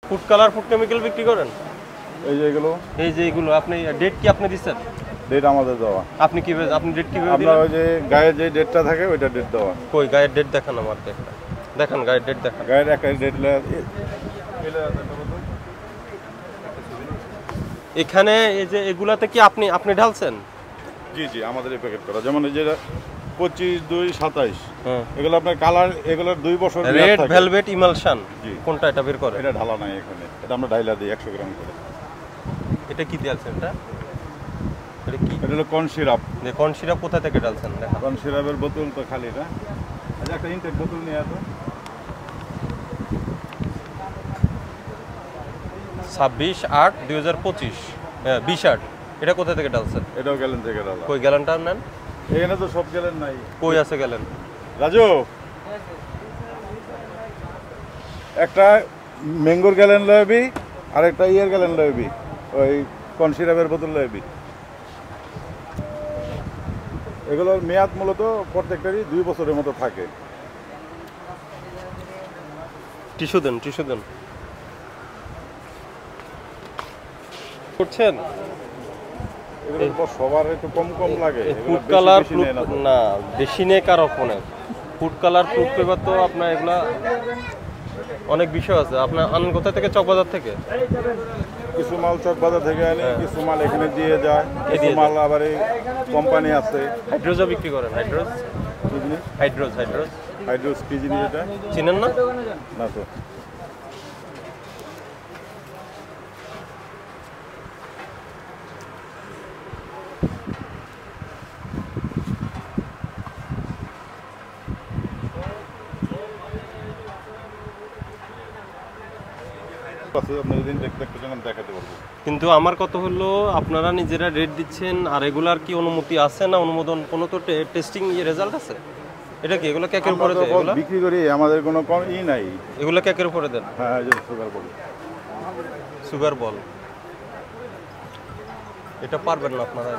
Food colour food chemical বিক্রি করেন? এই যে এগুলো আপনি ডেট কি আপনি দিচ্ছেন? ডেট আমাদের দেওয়া। আপনি ডেট কিভাবে দিলেন? আপনার ওই যে গায়ের যে ডেটটা থাকে ওইটা ডেট দেওয়া। কই গায়ের ডেট দেখান আমার দেখান গায়ের ডেট দেখান। গায়ের একটা ডেট এখানে এই যে এগুলাতে কি আপনি আপনি ঢালছেন? জি জি আমাদের এই প্যাকেট করা, যেমন এই যে 25/2/27 হ্যাঁ এগুলো আপনার কালার, এগুলোর 2 বছর রেড ভেলভেট ইমালশন। জি কোনটা এটা বের করে? এটা ঢালা নাই এখানে, এটা আমরা ঢাইলা দিই 100 গ্রাম করে। এটা কি দিয়েছেন? এটা কি? এটা হলো কর্ন সিরাপ। কর্ন সিরাপ কোথা থেকে ঢালছেন? দেখেন কর্ন সিরাপের বোতল তো খালি না, আচ্ছা একটা ইনটেক বোতল নিয়ে আসো। 26/8/2025 হ্যাঁ 20/8। এটা কোথা থেকে ঢালছেন? এটাও গ্যালেন থেকে ঢালা। কই গ্যালনটা নেন? এখানে তো সব গ্যালেন নাই। কই আছে গ্যালন? রাজু একটা ম্যাঙ্গোর গ্যালেন লয়বি আর একটা ইয়ের গ্যালেন লয়বি, ওই কর্ন সিরাপের বোতল লয়বি। এগুলোর মেয়াদ মূলত প্রত্যেকটারই 2 বছরের মতো থাকে। টিস্যু দেন করছেন। এগুলোর পর সবার একটু কম কম লাগে। ফুড কালার না বেশি নেই কারো ফোনে। ফুড কালার প্রুফ পেপার তো আপনার এগুলা অনেক বিষয় আছে। আপনার আনেন কোথা থেকে? চকবাজার থেকে। কিছু মাল চকবাজার থেকে আনি, কিছু মাল এখানে দিয়ে যায়, কিছু মাল আবার এই কোম্পানি আছে। হাইড্রোজও বিক্রি করেন? হাইড্রোজ কি জিনিস এটা চিনেন না? না তো। কিন্তু আমার কথা হলো আপনারা নিজেরা রেট দিচ্ছেন আর এগুলার কি অনুমতি আছে না অনুমোদন কোনো তো টেস্টিং রেজাল্ট আছে? এটা কি এগুলো কেকের উপরে দেন? এগুলো বিক্রি করি, আমাদের কোনো কম নাই। এগুলো কেকের উপরে দেন? হ্যাঁ সুগার বল এটা পারবেন না আপনারা?